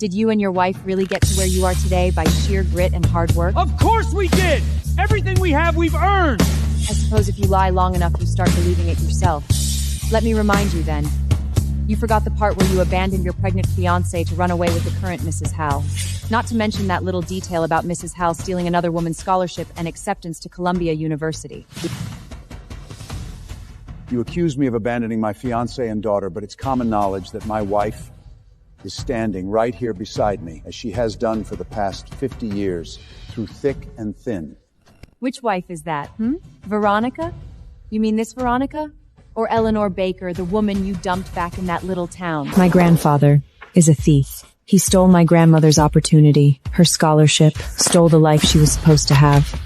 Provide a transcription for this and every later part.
Did you and your wife really get to where you are today by sheer grit and hard work? Of course we did! Everything we have, we've earned! I suppose if you lie long enough, you start believing it yourself. Let me remind you then. You forgot the part where you abandoned your pregnant fiancé to run away with the current Mrs. Howell. Not to mention that little detail about Mrs. Howell stealing another woman's scholarship and acceptance to Columbia University. You accuse me of abandoning my fiancé and daughter, but it's common knowledge that my wife is standing right here beside me, as she has done for the past 50 years, through thick and thin. Which wife is that, Veronica? You mean this Veronica? Or Eleanor Baker, the woman you dumped back in that little town? My grandfather is a thief. He stole my grandmother's opportunity, her scholarship, stole the life she was supposed to have.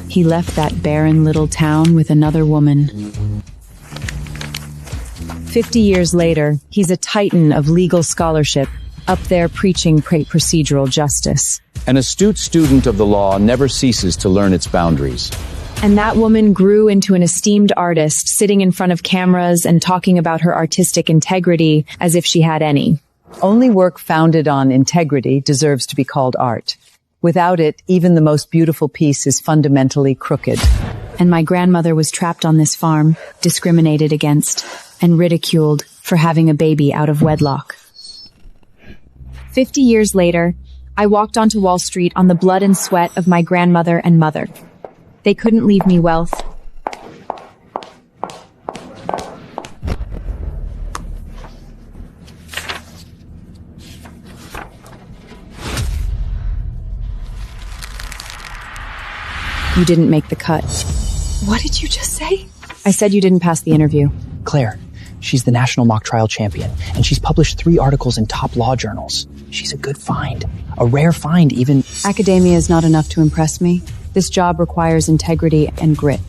He left that barren little town with another woman. 50 years later, he's a titan of legal scholarship, up there preaching procedural justice. An astute student of the law never ceases to learn its boundaries. And that woman grew into an esteemed artist, sitting in front of cameras and talking about her artistic integrity as if she had any. Only work founded on integrity deserves to be called art. Without it, even the most beautiful piece is fundamentally crooked. And my grandmother was trapped on this farm, discriminated against, and ridiculed for having a baby out of wedlock. 50 years later, I walked onto Wall Street on the blood and sweat of my grandmother and mother. They couldn't leave me wealth. You didn't make the cut. What did you just say? I said you didn't pass the interview. Claire, she's the national mock trial champion, and she's published 3 articles in top law journals. She's a good find. A rare find, even. Academia is not enough to impress me. This job requires integrity and grit.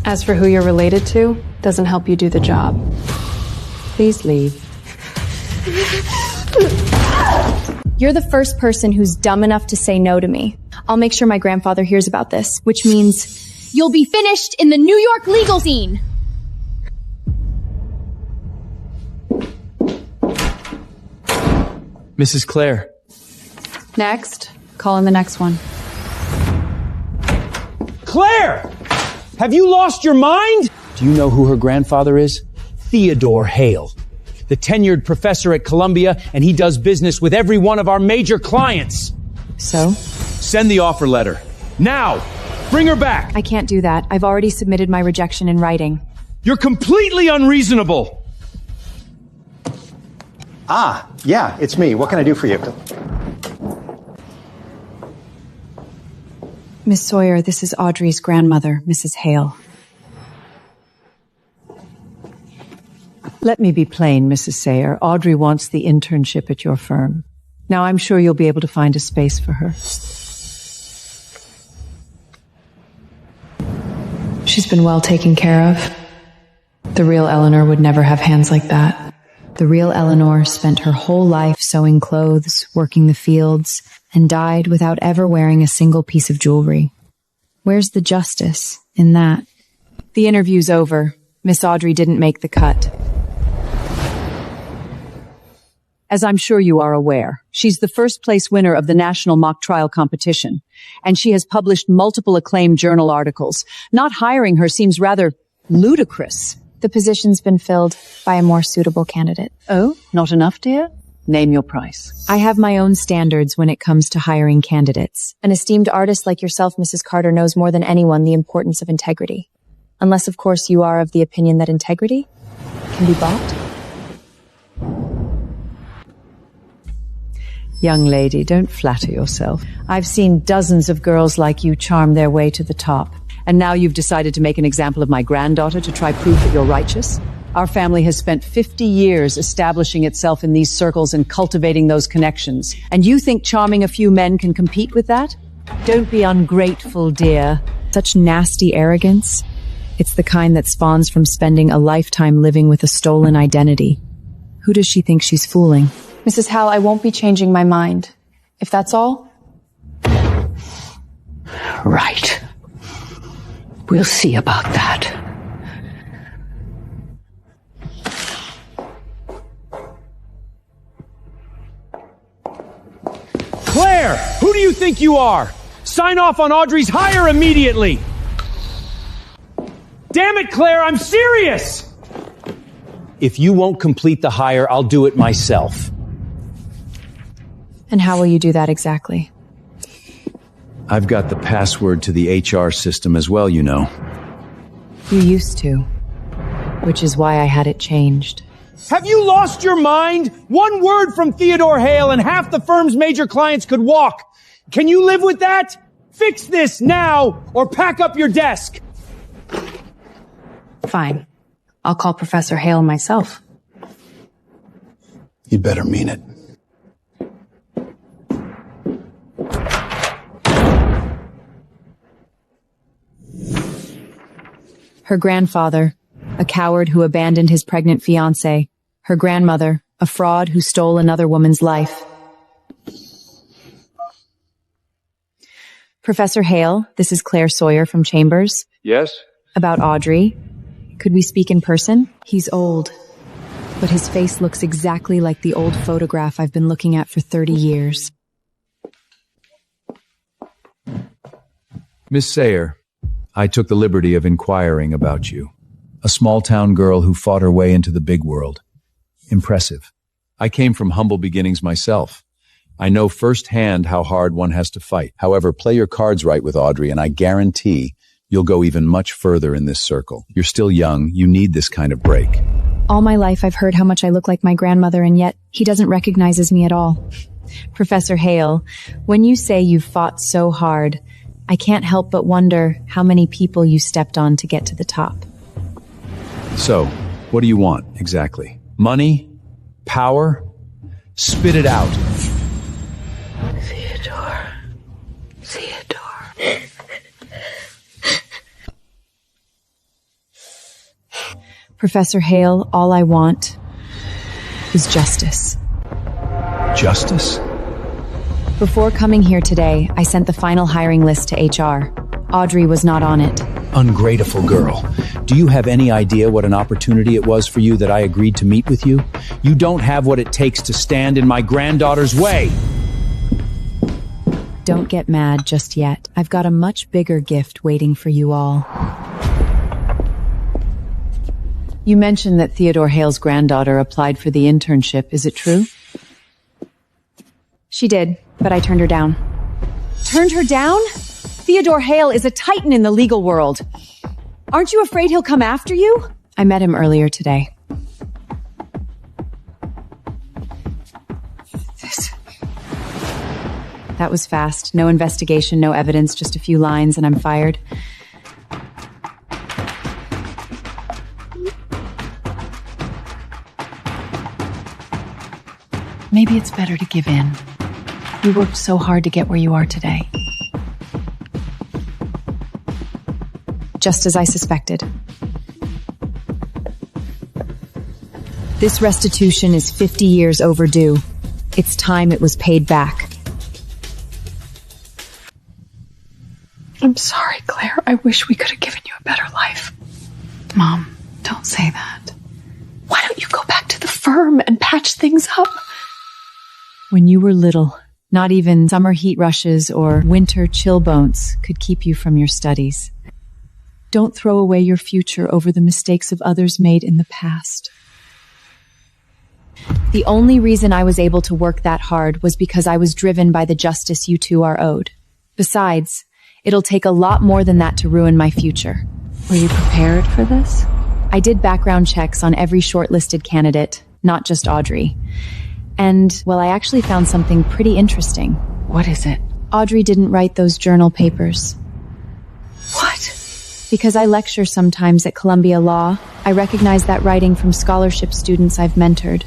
As for who you're related to, doesn't help you do the job. Please leave. You're the first person who's dumb enough to say no to me. I'll make sure my grandfather hears about this, which means you'll be finished in the New York legal scene. Mrs. Claire. Next. Call in the next one. Claire! Have you lost your mind? Do you know who her grandfather is? Theodore Hale, the tenured professor at Columbia, and he does business with every one of our major clients. So? Send the offer letter. Now! Bring her back! I can't do that. I've already submitted my rejection in writing. You're completely unreasonable! Ah, yeah, it's me. What can I do for you? Miss Sawyer, this is Audrey's grandmother, Mrs. Hale. Let me be plain, Mrs. Sayer. Audrey wants the internship at your firm. Now, I'm sure you'll be able to find a space for her. She's been well taken care of. The real Eleanor would never have hands like that. The real Eleanor spent her whole life sewing clothes, working the fields, and died without ever wearing a single piece of jewelry. Where's the justice in that? The interview's over. Miss Audrey didn't make the cut. As I'm sure you are aware, she's the first place winner of the National Mock Trial Competition, and she has published multiple acclaimed journal articles. Not hiring her seems rather ludicrous. The position's been filled by a more suitable candidate. Oh, not enough, dear? Name your price. I have my own standards when it comes to hiring candidates. An esteemed artist like yourself, Mrs. Carter, knows more than anyone the importance of integrity. Unless, of course, you are of the opinion that integrity can be bought. Young lady, don't flatter yourself. I've seen dozens of girls like you charm their way to the top. And now you've decided to make an example of my granddaughter to try proof that you're righteous? Our family has spent 50 years establishing itself in these circles and cultivating those connections. And you think charming a few men can compete with that? Don't be ungrateful, dear. Such nasty arrogance. It's the kind that spawns from spending a lifetime living with a stolen identity. Who does she think she's fooling? Mrs. Howell, I won't be changing my mind. If that's all. Right. We'll see about that. Claire, who do you think you are? Sign off on Audrey's hire immediately! Damn it, Claire, I'm serious! If you won't complete the hire, I'll do it myself. And how will you do that exactly? I've got the password to the HR system as well, you know. You used to, which is why I had it changed. Have you lost your mind? One word from Theodore Hale and half the firm's major clients could walk. Can you live with that? Fix this now or pack up your desk. Fine. I'll call Professor Hale myself. You better mean it. Her grandfather, a coward who abandoned his pregnant fiancée. Her grandmother, a fraud who stole another woman's life. Professor Hale, this is Claire Sawyer from Chambers. Yes? About Audrey. Could we speak in person? He's old, but his face looks exactly like the old photograph I've been looking at for 30 years. Miss Sayer, I took the liberty of inquiring about you. A small-town girl who fought her way into the big world. Impressive. I came from humble beginnings myself. I know firsthand how hard one has to fight. However, play your cards right with Audrey, and I guarantee you'll go even much further in this circle. You're still young. You need this kind of break. All my life I've heard how much I look like my grandmother, and yet he doesn't recognize me at all. Professor Hale, when you say you've fought so hard, I can't help but wonder how many people you stepped on to get to the top. So, what do you want, exactly? Money? Power? Spit it out. Theodore. Professor Hale, all I want is justice. Justice? Before coming here today, I sent the final hiring list to HR. Audrey was not on it. Ungrateful girl. Do you have any idea what an opportunity it was for you that I agreed to meet with you? You don't have what it takes to stand in my granddaughter's way. Don't get mad just yet. I've got a much bigger gift waiting for you all. You mentioned that Theodore Hale's granddaughter applied for the internship. Is it true? She did, but I turned her down. Turned her down? Theodore Hale is a titan in the legal world. Aren't you afraid he'll come after you? I met him earlier today. That was fast. No investigation, no evidence, just a few lines and I'm fired. Maybe it's better to give in. You worked so hard to get where you are today. Just as I suspected. This restitution is 50 years overdue. It's time it was paid back. I'm sorry, Claire. I wish we could have given you a better life. Mom, don't say that. Why don't you go back to the firm and patch things up? When you were little, not even summer heat rushes or winter chill bones could keep you from your studies. Don't throw away your future over the mistakes of others made in the past. The only reason I was able to work that hard was because I was driven by the justice you two are owed. Besides, it'll take a lot more than that to ruin my future. Were you prepared for this? I did background checks on every shortlisted candidate, not just Audrey. And, well, I actually found something pretty interesting. What is it? Audrey didn't write those journal papers. What? Because I lecture sometimes at Columbia Law, I recognize that writing from scholarship students I've mentored.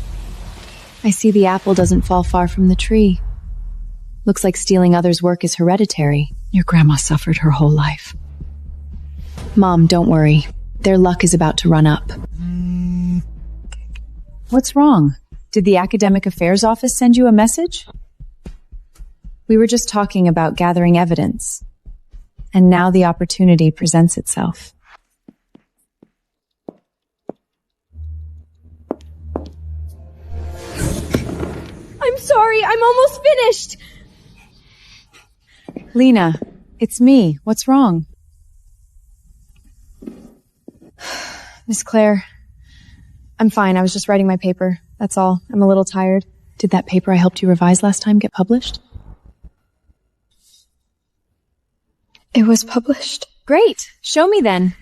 I see the apple doesn't fall far from the tree. Looks like stealing others' work is hereditary. Your grandma suffered her whole life. Mom, don't worry. Their luck is about to run up. What's wrong? Did the Academic Affairs Office send you a message? We were just talking about gathering evidence. And now the opportunity presents itself. I'm sorry, I'm almost finished! Lena, it's me. What's wrong? Miss Claire, I'm fine. I was just writing my paper. That's all. I'm a little tired. Did that paper I helped you revise last time get published? It was published. Great. Show me then.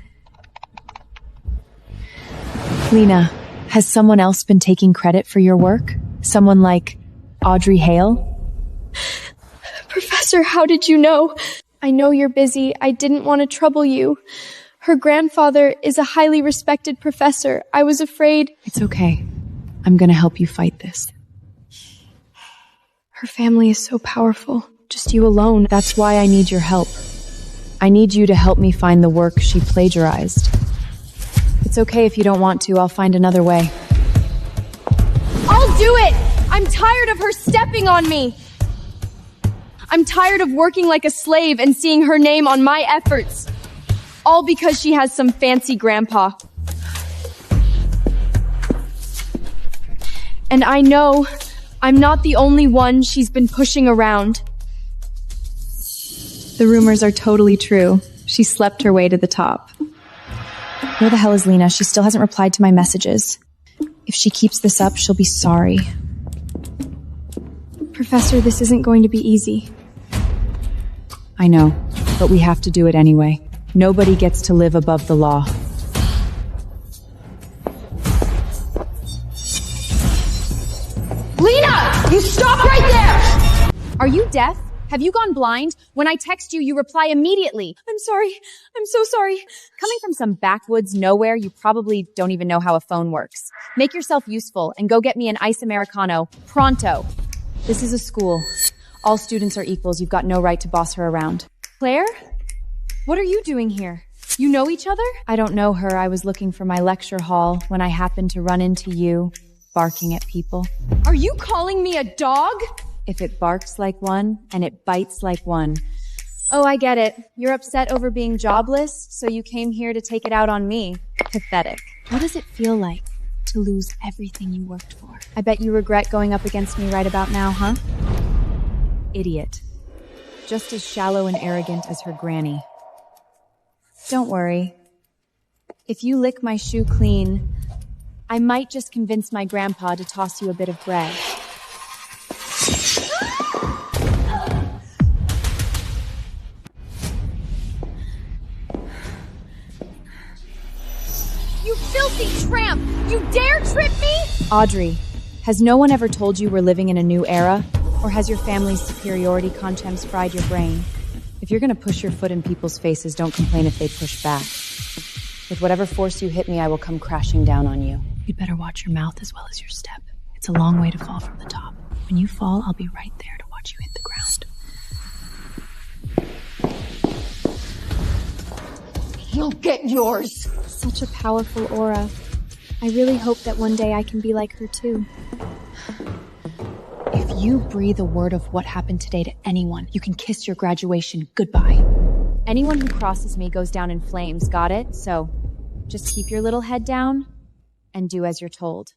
Lena, has someone else been taking credit for your work? Someone like Audrey Hale? Professor, how did you know? I know you're busy. I didn't want to trouble you. Her grandfather is a highly respected professor. I was afraid... It's okay. I'm gonna help you fight this. Her family is so powerful. Just you alone. That's why I need your help. I need you to help me find the work she plagiarized. It's okay if you don't want to. I'll find another way. I'll do it! I'm tired of her stepping on me! I'm tired of working like a slave and seeing her name on my efforts. All because she has some fancy grandpa. And I know I'm not the only one she's been pushing around. The rumors are totally true. She slept her way to the top. Where the hell is Lena? She still hasn't replied to my messages. If she keeps this up, she'll be sorry. Professor, this isn't going to be easy. I know, but we have to do it anyway. Nobody gets to live above the law. Lena! You stop right there! Are you deaf? Have you gone blind? When I text you, you reply immediately. I'm sorry. I'm so sorry. Coming from some backwoods nowhere, you probably don't even know how a phone works. Make yourself useful and go get me an ice Americano. Pronto. This is a school. All students are equals. You've got no right to boss her around. Claire? What are you doing here? You know each other? I don't know her. I was looking for my lecture hall when I happened to run into you, barking at people. Are you calling me a dog? If it barks like one, and it bites like one. Oh, I get it. You're upset over being jobless, so you came here to take it out on me. Pathetic. What does it feel like to lose everything you worked for? I bet you regret going up against me right about now, huh? Idiot. Just as shallow and arrogant as her granny. Don't worry. If you lick my shoe clean, I might just convince my grandpa to toss you a bit of bread. You filthy tramp! You dare trip me? Audrey, has no one ever told you we're living in a new era? Or has your family's superiority contempt fried your brain? If you're gonna push your foot in people's faces, don't complain if they push back. With whatever force you hit me, I will come crashing down on you. You'd better watch your mouth as well as your step. It's a long way to fall from the top. When you fall, I'll be right there to watch you hit the ground. You'll get yours! Such a powerful aura. I really hope that one day I can be like her too. If you breathe a word of what happened today to anyone, you can kiss your graduation goodbye. Anyone who crosses me goes down in flames, got it? So, just keep your little head down and do as you're told.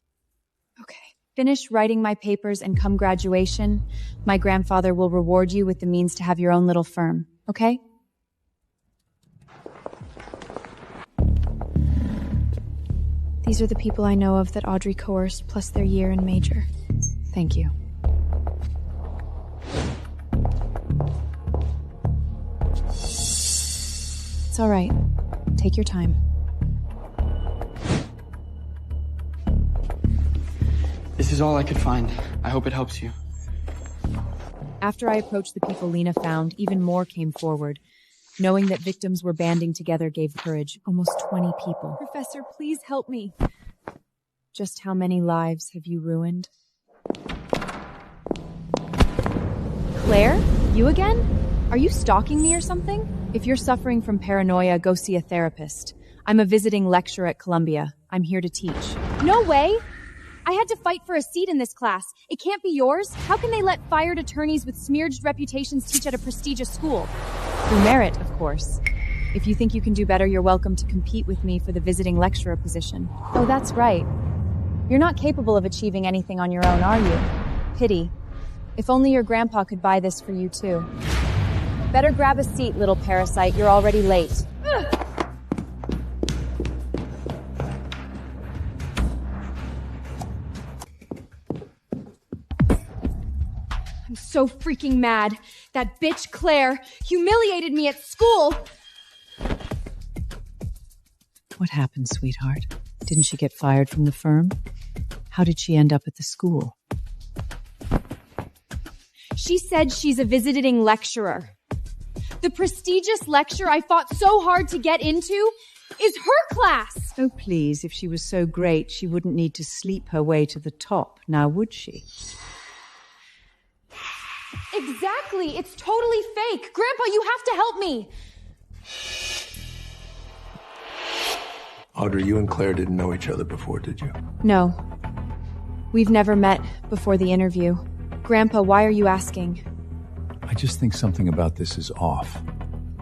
Okay. Finish writing my papers and come graduation, my grandfather will reward you with the means to have your own little firm, okay? These are the people I know of that Audrey coerced, plus their year and major. Thank you. It's all right. Take your time. This is all I could find. I hope it helps you. After I approached the people Lena found, even more came forward. Knowing that victims were banding together gave courage. Almost 20 people. Professor, please help me. Just how many lives have you ruined? Claire? You again? Are you stalking me or something? If you're suffering from paranoia, go see a therapist. I'm a visiting lecturer at Columbia. I'm here to teach. No way! I had to fight for a seat in this class. It can't be yours. How can they let fired attorneys with smeared reputations teach at a prestigious school? Through merit, of course. If you think you can do better, you're welcome to compete with me for the visiting lecturer position. Oh, that's right. You're not capable of achieving anything on your own, are you? Pity. If only your grandpa could buy this for you, too. Better grab a seat, little parasite. You're already late. I'm so freaking mad. That bitch Claire humiliated me at school. What happened, sweetheart? Didn't she get fired from the firm? How did she end up at the school? She said she's a visiting lecturer. The prestigious lecture I fought so hard to get into is her class. Oh, please, if she was so great, she wouldn't need to sleep her way to the top, now would she? Exactly. It's totally fake. Grandpa, you have to help me. Audrey, you and Claire didn't know each other before, did you? No. We've never met before the interview. Grandpa, why are you asking? I just think something about this is off.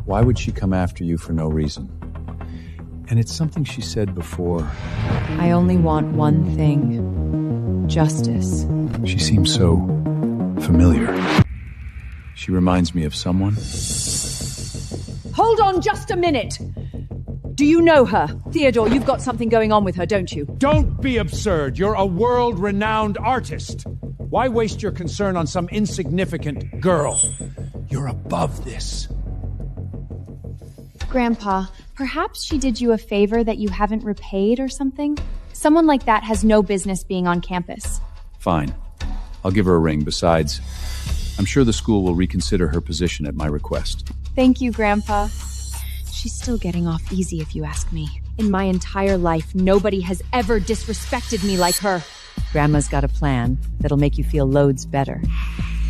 Why would she come after you for no reason? And it's something she said before. I only want one thing. Justice. She seems so familiar. She reminds me of someone. Hold on just a minute! Do you know her? Theodore, you've got something going on with her, don't you? Don't be absurd. You're a world-renowned artist. Why waste your concern on some insignificant girl? You're above this. Grandpa, perhaps she did you a favor that you haven't repaid or something? Someone like that has no business being on campus. Fine. I'll give her a ring. Besides, I'm sure the school will reconsider her position at my request. Thank you, Grandpa. She's still getting off easy if you ask me. In my entire life, nobody has ever disrespected me like her. Grandma's got a plan that'll make you feel loads better.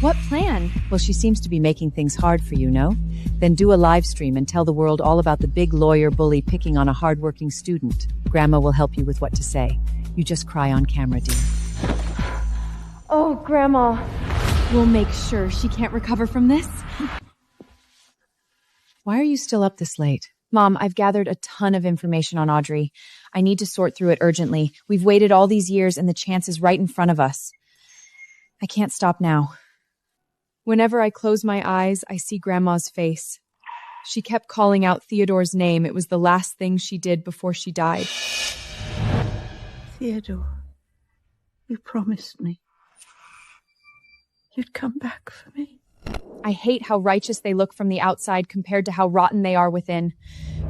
What plan? Well, she seems to be making things hard for you, no? Then do a live stream and tell the world all about the big lawyer bully picking on a hardworking student. Grandma will help you with what to say. You just cry on camera, dear. Oh, Grandma. We'll make sure she can't recover from this. Why are you still up this late? Mom, I've gathered a ton of information on Audrey. I need to sort through it urgently. We've waited all these years and the chance is right in front of us. I can't stop now. Whenever I close my eyes, I see Grandma's face. She kept calling out Theodore's name. It was the last thing she did before she died. Theodore, you promised me you'd come back for me. I hate how righteous they look from the outside compared to how rotten they are within.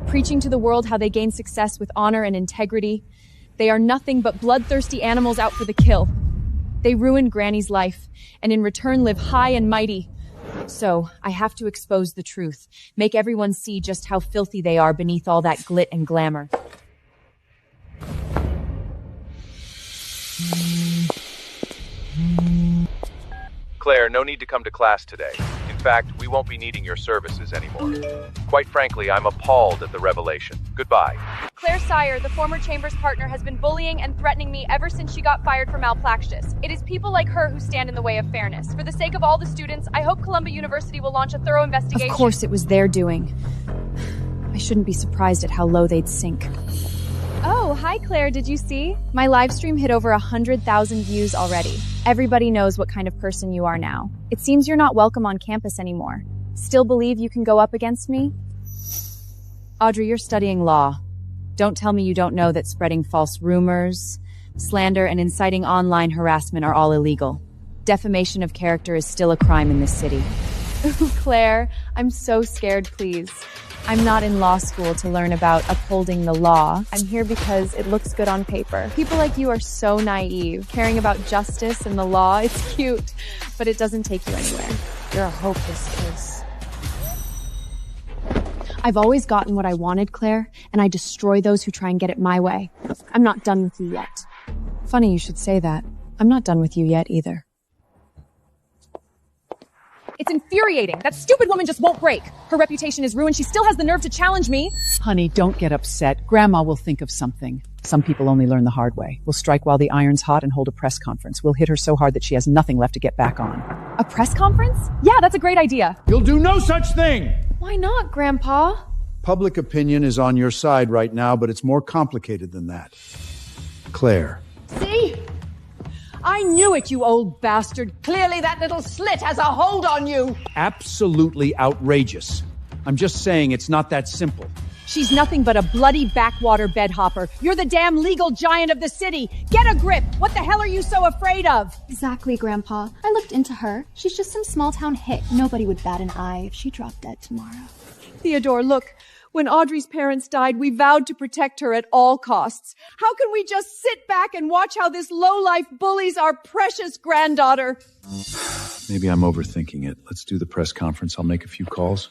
Preaching to the world how they gain success with honor and integrity. They are nothing but bloodthirsty animals out for the kill. They ruined Granny's life, and in return live high and mighty. So, I have to expose the truth, make everyone see just how filthy they are beneath all that glit and glamour. Claire, no need to come to class today. In fact, we won't be needing your services anymore. Quite frankly, I'm appalled at the revelation. Goodbye. Claire Sire, the former Chambers partner, has been bullying and threatening me ever since she got fired for malpractice. It is people like her who stand in the way of fairness. For the sake of all the students, I hope Columbia University will launch a thorough investigation. Of course it was their doing. I shouldn't be surprised at how low they'd sink. Oh, hi Claire, did you see? My live stream hit over 100,000 views already. Everybody knows what kind of person you are now. It seems you're not welcome on campus anymore. Still believe you can go up against me? Audrey, you're studying law. Don't tell me you don't know that spreading false rumors, slander, and inciting online harassment are all illegal. Defamation of character is still a crime in this city. Ooh, Claire, I'm so scared, please. I'm not in law school to learn about upholding the law. I'm here because it looks good on paper. People like you are so naive, caring about justice and the law. It's cute, but it doesn't take you anywhere. You're a hopeless case. I've always gotten what I wanted, Claire, and I destroy those who try and get it my way. I'm not done with you yet. Funny you should say that. I'm not done with you yet either. It's infuriating. That stupid woman just won't break. Her reputation is ruined. She still has the nerve to challenge me. Honey, don't get upset. Grandma will think of something. Some people only learn the hard way. We'll strike while the iron's hot and hold a press conference. We'll hit her so hard that she has nothing left to get back on. A press conference? Yeah, that's a great idea. You'll do no such thing! Why not, Grandpa? Public opinion is on your side right now, but it's more complicated than that. Claire. See? I knew it, you old bastard. Clearly that little slit has a hold on you. Absolutely outrageous. I'm just saying it's not that simple. She's nothing but a bloody backwater bedhopper. You're the damn legal giant of the city. Get a grip. What the hell are you so afraid of? Exactly, Grandpa. I looked into her. She's just some small-town hick. Nobody would bat an eye if she dropped dead tomorrow. Theodore, look. When Audrey's parents died, we vowed to protect her at all costs. How can we just sit back and watch how this lowlife bullies our precious granddaughter? Maybe I'm overthinking it. Let's do the press conference. I'll make a few calls.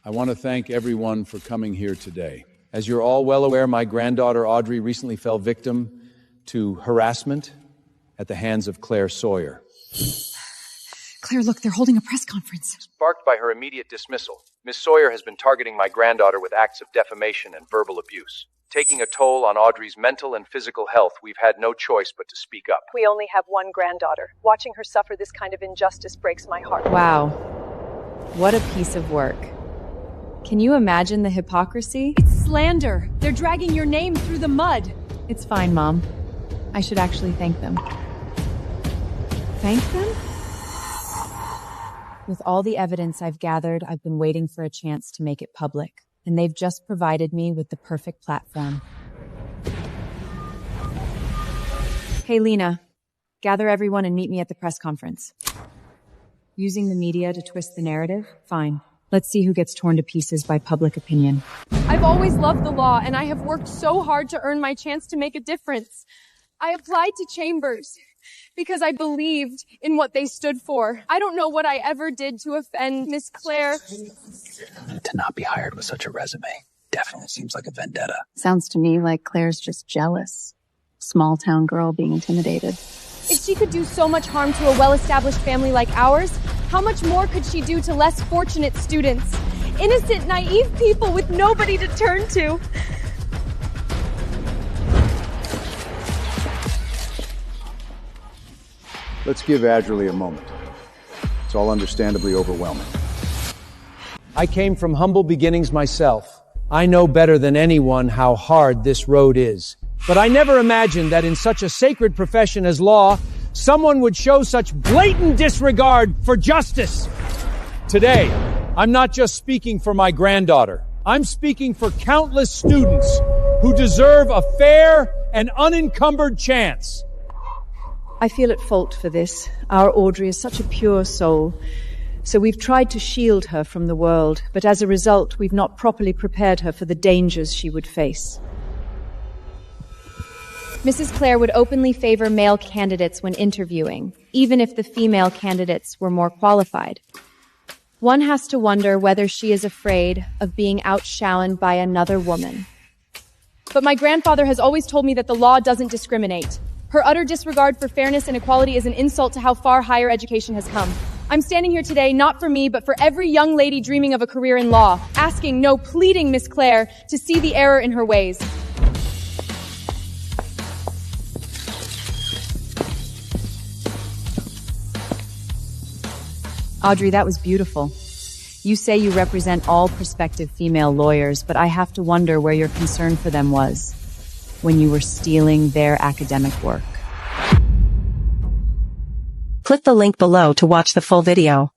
I want to thank everyone for coming here today. As you're all well aware, my granddaughter Audrey recently fell victim to harassment at the hands of Claire Sawyer. Claire, look, they're holding a press conference. Sparked by her immediate dismissal, Miss Sawyer has been targeting my granddaughter with acts of defamation and verbal abuse. Taking a toll on Audrey's mental and physical health, we've had no choice but to speak up. We only have one granddaughter. Watching her suffer this kind of injustice breaks my heart. Wow. What a piece of work. Can you imagine the hypocrisy? It's slander. They're dragging your name through the mud. It's fine, Mom. I should actually thank them. Thank them? With all the evidence I've gathered, I've been waiting for a chance to make it public, and they've just provided me with the perfect platform. Hey, Lena, gather everyone and meet me at the press conference. Using the media to twist the narrative? Fine. Let's see who gets torn to pieces by public opinion. I've always loved the law, and I have worked so hard to earn my chance to make a difference. I applied to Chambers because I believed in what they stood for. I don't know what I ever did to offend Miss Claire. To not be hired with such a resume definitely seems like a vendetta. Sounds to me like Claire's just jealous. Small town girl being intimidated. If she could do so much harm to a well-established family like ours, how much more could she do to less fortunate students? Innocent, naive people with nobody to turn to. Let's give Audrey a moment. It's all understandably overwhelming. I came from humble beginnings myself. I know better than anyone how hard this road is. But I never imagined that in such a sacred profession as law, someone would show such blatant disregard for justice. Today, I'm not just speaking for my granddaughter. I'm speaking for countless students who deserve a fair and unencumbered chance. I feel at fault for this. Our Audrey is such a pure soul. So we've tried to shield her from the world, but as a result, we've not properly prepared her for the dangers she would face. Mrs. Claire would openly favor male candidates when interviewing, even if the female candidates were more qualified. One has to wonder whether she is afraid of being outshone by another woman. But my grandfather has always told me that the law doesn't discriminate. Her utter disregard for fairness and equality is an insult to how far higher education has come. I'm standing here today not for me, but for every young lady dreaming of a career in law, asking, no, pleading Miss Claire to see the error in her ways. Audrey, that was beautiful. You say you represent all prospective female lawyers, but I have to wonder where your concern for them was when you were stealing their academic work. Click the link below to watch the full video.